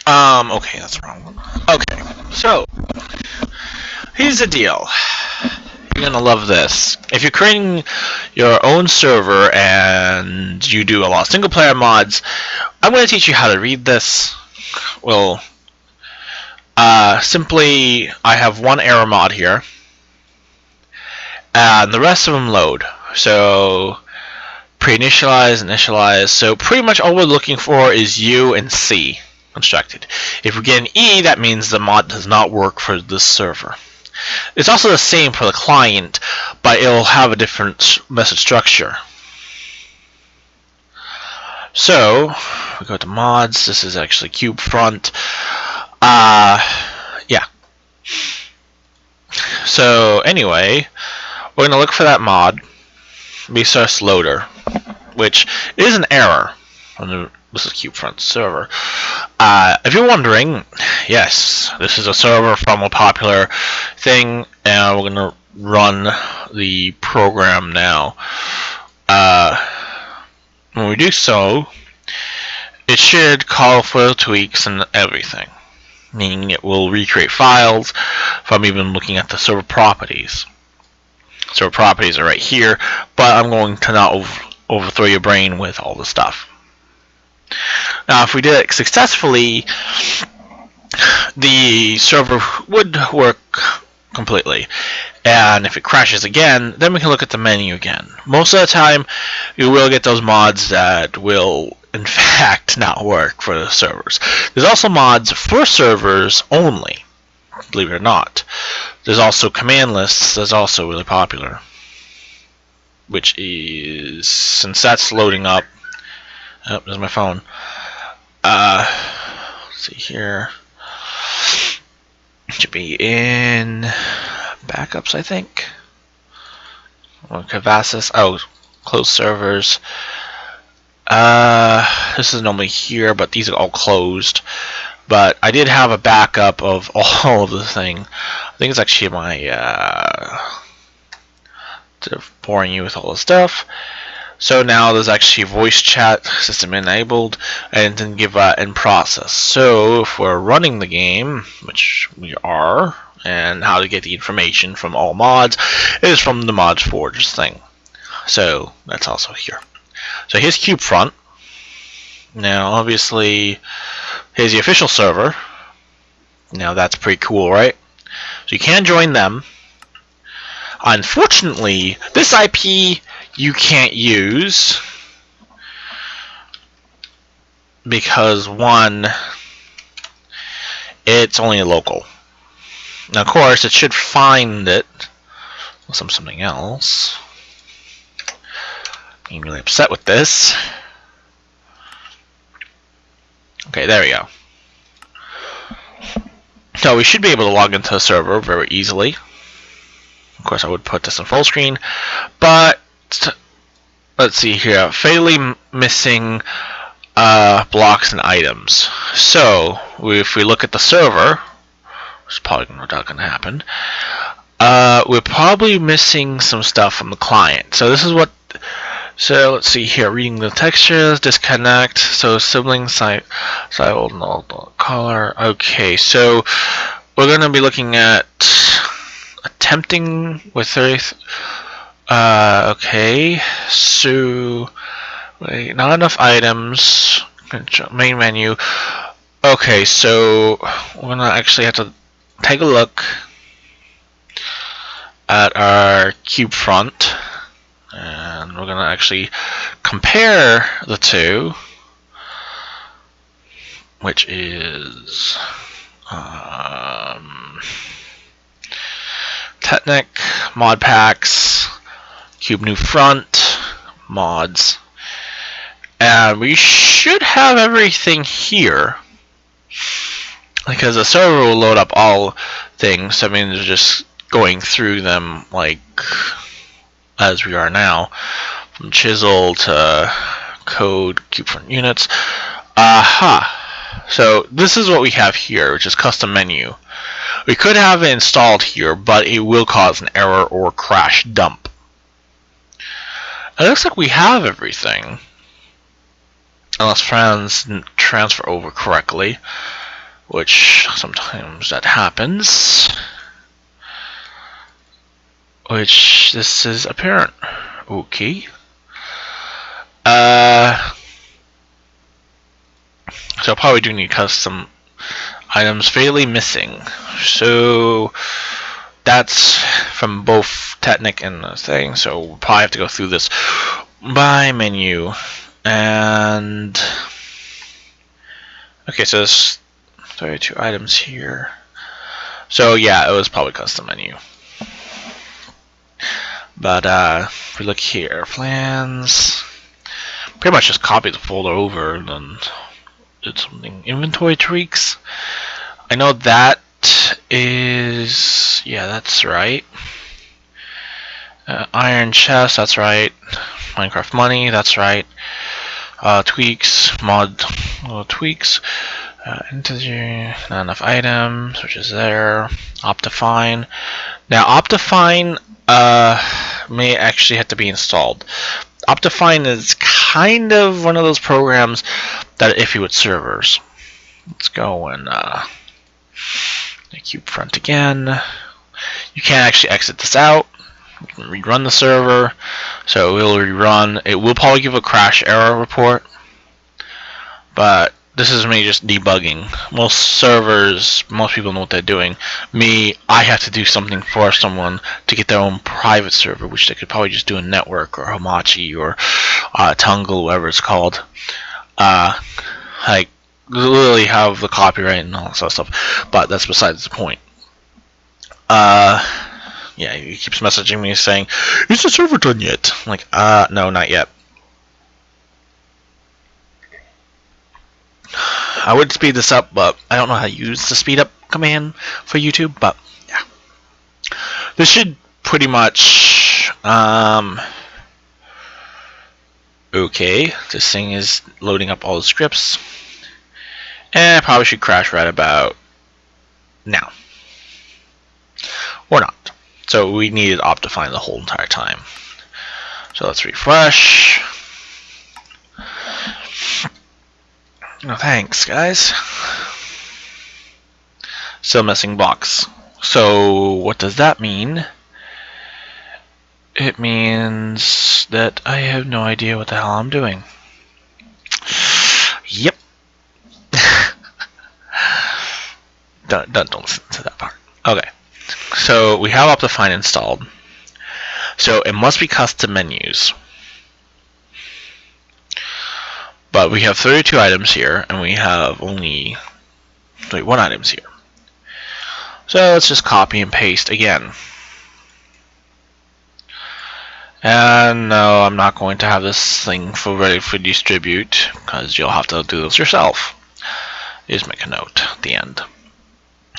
Okay, that's the wrong one. Okay, so here's the deal. You're gonna love this. If you're creating your own server and you do a lot of single player mods, I'm gonna teach you how to read this. Well, simply, I have one error mod here, and the rest of them load. So, pre-initialize, initialize. So pretty much all we're looking for is U and C constructed. If we get an E, that means the mod does not work for this server. It's also the same for the client, but it'll have a different message structure. So, we go to mods. This is actually cube front. Yeah. So anyway, we're gonna look for that mod, resource loader, which is an error on the this is CubeFront server. If you're wondering, yes, this is a server from a popular thing, and we're gonna run the program now. When we do so, it should call for tweaks and everything, meaning it will recreate files from even looking at the server properties. Server properties are right here, but I'm going to not overthrow your brain with all the stuff. Now, if we did it successfully, the server would work completely. And if it crashes again, then we can look at the menu again. Most of the time, you will get those mods that will, in fact, not work for the servers. There's also mods for servers only, believe it or not. There's also command lists that's also really popular, which is, since that's loading up, oh, there's my phone. Let's see here. It should be in backups, I think. Or Cavasis. Oh, closed servers. This is normally here, but these are all closed. But I did have a backup of all of the thing. I think it's actually my boring you with all the stuff. So now there's actually voice chat system enabled, and it didn't give in process. So if we're running the game, which we are, and how to get the information from all mods is from the mods forge thing. So that's also here. So here's CubeFront. Now obviously here's the official server. Now that's pretty cool, right? So you can join them. Unfortunately, this IP you can't use because one, it's only local. Now of course it should find it with something else. I'm really upset with this. Okay, there we go. So we should be able to log into the server very easily. Of course I would put this in full screen, but let's see here, fatally missing blocks and items. So if we look at the server, which is probably not going to happen, we're probably missing some stuff from the client. So this is what, so let's see here, reading the textures, disconnect, so sibling site null color. Okay, so we're going to be looking at attempting with 30. Okay, so wait, not enough items. Main menu. Okay, so we're gonna actually have to take a look at our cube front, and we're gonna actually compare the two, which is techinc, mod packs, cube new front, mods, and we should have everything here because the server will load up all things. I mean, they're just going through them like as we are now, from chisel to code, cube front units. So this is what we have here, which is custom menu. We could have it installed here, but it will cause an error or crash dump. It looks like we have everything, unless friends didn't transfer over correctly. which sometimes that happens. Which this is apparent. Okay. So probably do need custom items fairly missing. So that's from both technic and the thing. So we'll probably have to go through this by menu. And okay, so there's 32 items here. So yeah, it was probably custom menu. But if we look here, plans, pretty much just copy the folder over and then did something. Inventory tweaks. I know that is, yeah, that's right. Iron chest, that's right. Minecraft money, that's right. Tweaks, mod tweaks. Integer, not enough items, which is there. Optifine. Now, Optifine may actually have to be installed. Optifine is kind of one of those programs that are iffy with servers. Let's go and cube front again. You can't actually exit this out. You can rerun the server, so it will rerun. It will probably give a crash error report, but this is me just debugging. Most servers, most people know what they're doing. Me, I have to do something for someone to get their own private server, which they could probably just do in Network or Hamachi or Tungle, whatever it's called. Like, literally have the copyright and all that sort of stuff, but that's besides the point. Yeah, he keeps messaging me saying, "Is the server done yet?" I'm like, no, not yet. I would speed this up, but I don't know how to use the speed up command for YouTube, but yeah. This should pretty much, okay, this thing is loading up all the scripts, and I probably should crash right about now. Or not. So we needed Optifine the whole entire time. So let's refresh. No thanks, guys. Still missing box. So what does that mean? It means that I have no idea what the hell I'm doing. Yep. Don't listen to that part. Okay. So we have Optifine installed. So it must be custom menus. But we have 32 items here, and we have only 31 items here. So let's just copy and paste again. And no, I'm not going to have this thing ready for distribute, because you'll have to do this yourself. Just make a note at the end.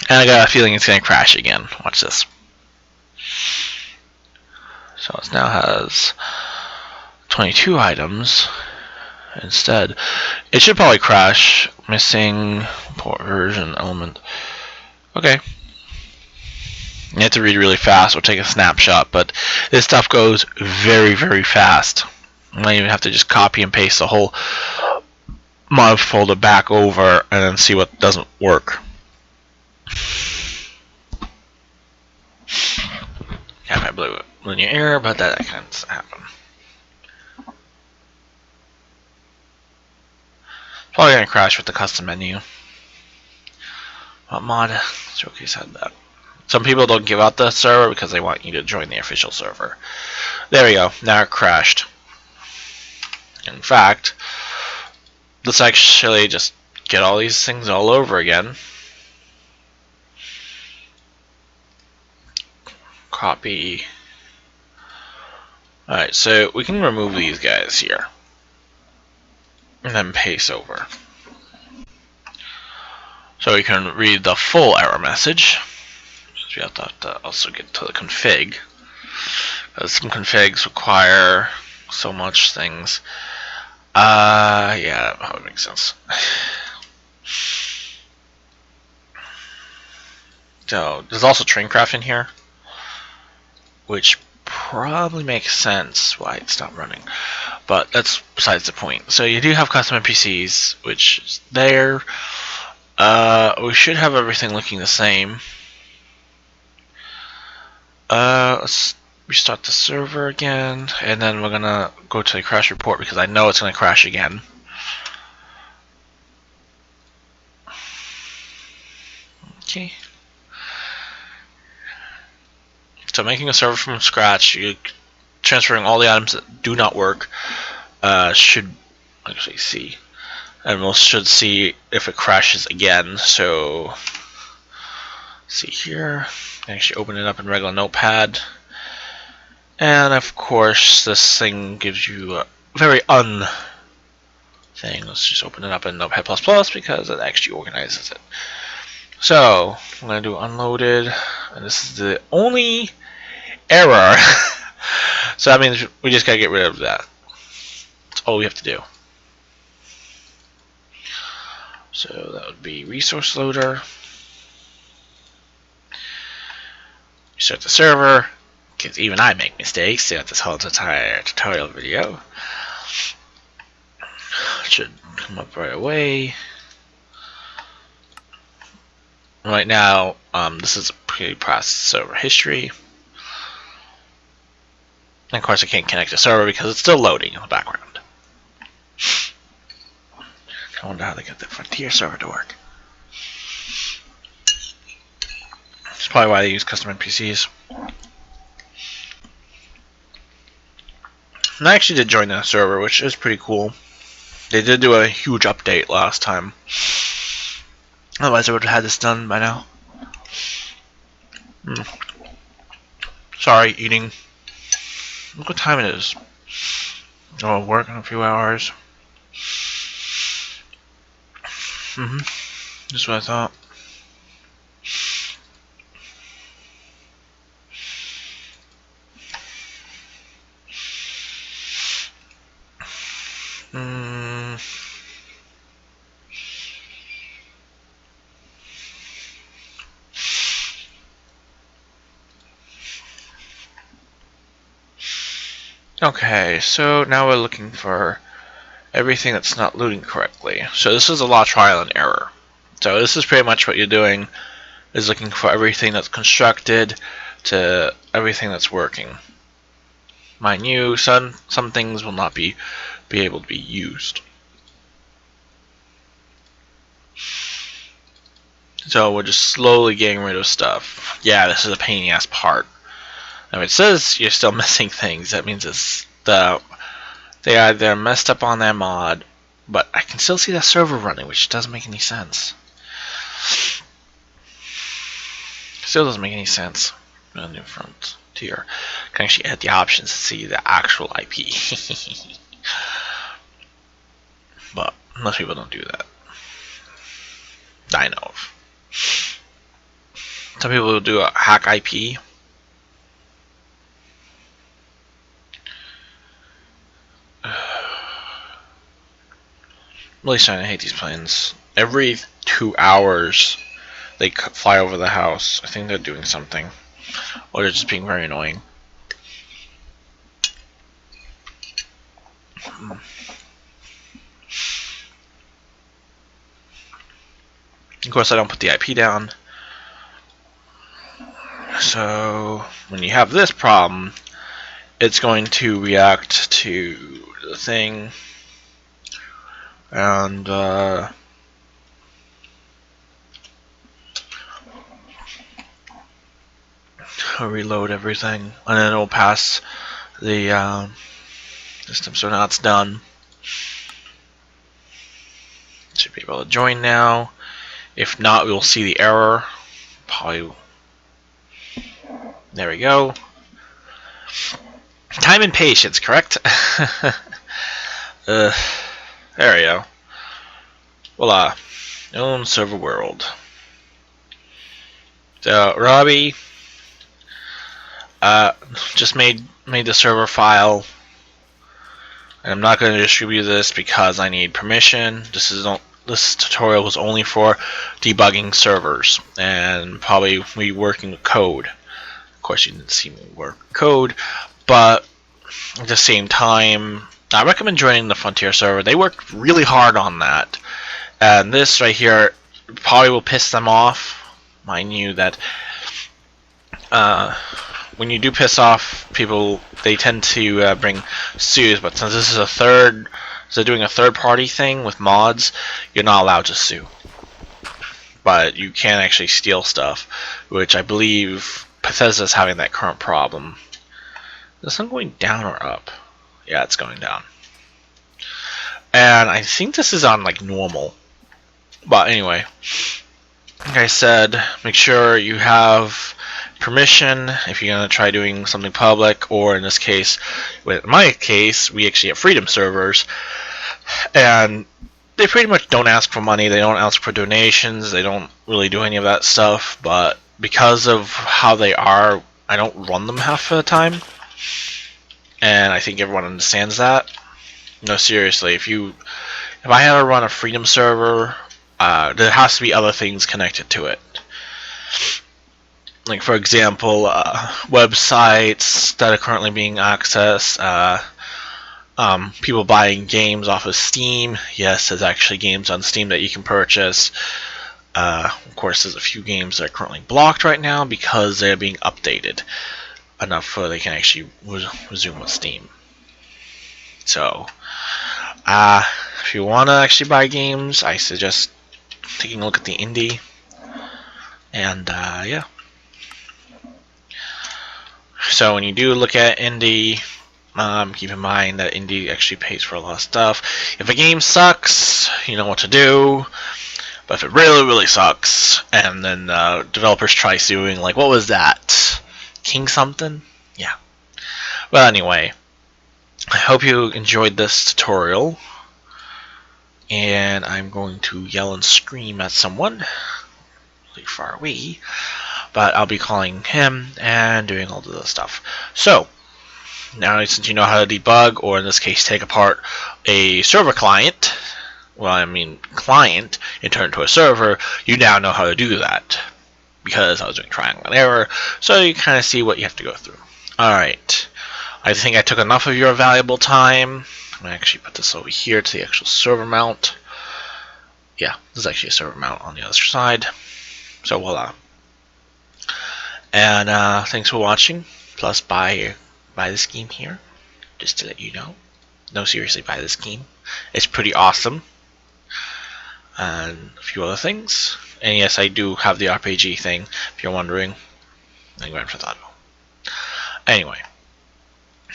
And I got a feeling it's going to crash again. Watch this. So it now has 22 items instead. It should probably crash. Missing port version element. Okay. You have to read really fast or take a snapshot, but this stuff goes very, very fast. You might even have to just copy and paste the whole mod folder back over and then see what doesn't work. Yeah, I blew it. Linear error, but that can't happen. Probably gonna crash with the custom menu. What mod showcase had that? Some people don't give out the server because they want you to join the official server. There we go. Now it crashed. In fact, let's actually just get all these things all over again. Copy. Alright, so we can remove these guys here. And then paste over. So we can read the full error message. We have to also get to the config. Because some configs require so much things. Yeah, that probably makes sense. So, there's also Traincraft in here, which probably makes sense why it's not running, but that's besides the point. So you do have custom NPCs, which is there. We should have everything looking the same. Let's restart the server again, and then we're gonna go to the crash report because I know it's gonna crash again. Okay. So making a server from scratch, you transferring all the items that do not work, should actually see, and we'll should see if it crashes again. So see here, actually open it up in regular Notepad, and of course this thing gives you a very thing. Let's just open it up in Notepad++ because it actually organizes it. So I'm going to do unloaded, and this is the only error. So that means we just got to get rid of that. That's all we have to do. So that would be resource loader. Start the server, because even I make mistakes throughout this whole entire tutorial video. It should come up right away. Right now, this is a pre-processed server history. And of course, I can't connect the server because it's still loading in the background. I wonder how they get the Frontier server to work. That's probably why they use custom NPCs. And I actually did join that server, which is pretty cool. They did do a huge update last time. Otherwise, I would have had this done by now. Sorry, eating. Look what time it is. I'll work in a few hours. Just what I thought. Okay, so now we're looking for everything that's not loading correctly. So this is a lot of trial and error. So this is pretty much what you're doing, is looking for everything that's constructed to everything that's working. Mind you, some things will not be able to be used. So we're just slowly getting rid of stuff. Yeah, this is a pain in the ass part. Now it says you're still missing things. That means it's they either messed up on their mod, but I can still see that server running, which doesn't make any sense. Still doesn't make any sense. New Frontier. Can actually add the options to see the actual IP. But most people don't do that. I know of. Some people will do a hack IP. Really starting to hate these planes. Every 2 hours they fly over the house. I think they're doing something, or they're just being very annoying. Of course, I don't put the IP down. So when you have this problem, it's going to react to the thing, and reload everything, and then it'll pass the system. So now it's done. Should be able to join now. If not, we'll see the error. Probably. There we go. Time and patience, correct? There we go. Voila. Own server world. So Robbie just made the server file. And I'm not going to distribute this because I need permission. This tutorial was only for debugging servers and probably me working with code. Of course, you didn't see me work code, but at the same time, I recommend joining the Frontier server. They worked really hard on that. And this right here probably will piss them off. Mind you that when you do piss off people, they tend to bring sues. But since this is so doing a third-party thing with mods, you're not allowed to sue. But you can actually steal stuff, which I believe Bethesda's having that current problem. Is this one going down or up? Yeah, it's going down. And I think this is on like normal. But anyway, like I said, make sure you have permission if you're going to try doing something public, or in this case, with my case, we actually have freedom servers, and they pretty much don't ask for money, they don't ask for donations, they don't really do any of that stuff, but because of how they are, I don't run them half of the time, and I think everyone understands that. No, seriously, if I have to run a freedom server, there has to be other things connected to it. Like, for example, websites that are currently being accessed, people buying games off of Steam. Yes, there's actually games on Steam that you can purchase. Of course, there's a few games that are currently blocked right now because they're being updated enough so they can actually resume with Steam. So, if you want to actually buy games, I suggest taking a look at the indie. And, yeah. So when you do look at indie, keep in mind that indie actually pays for a lot of stuff. If a game sucks, you know what to do. But if it really, really sucks, and then developers try suing, like, what was that? King something? Yeah. Well, anyway, I hope you enjoyed this tutorial. And I'm going to yell and scream at someone really far away. But I'll be calling him and doing all of this stuff. So, now since you know how to debug, or in this case take apart a server client, well, I mean client, and turn it into a server, you now know how to do that. Because I was doing triangle and error, so you kind of see what you have to go through. Alright, I think I took enough of your valuable time. I'm going to actually put this over here to the actual server mount. Yeah, this is actually a server mount on the other side. So voila. And thanks for watching. Plus buy this game here, just to let you know. No, seriously, buy this game. It's pretty awesome. And a few other things. And yes, I do have the RPG thing, if you're wondering. And Grand Theft Auto. Anyway,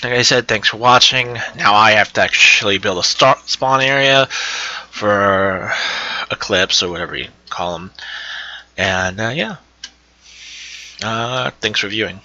like I said, thanks for watching. Now I have to actually build a spawn area for Eclipse, or whatever you call them. And yeah. Thanks for viewing.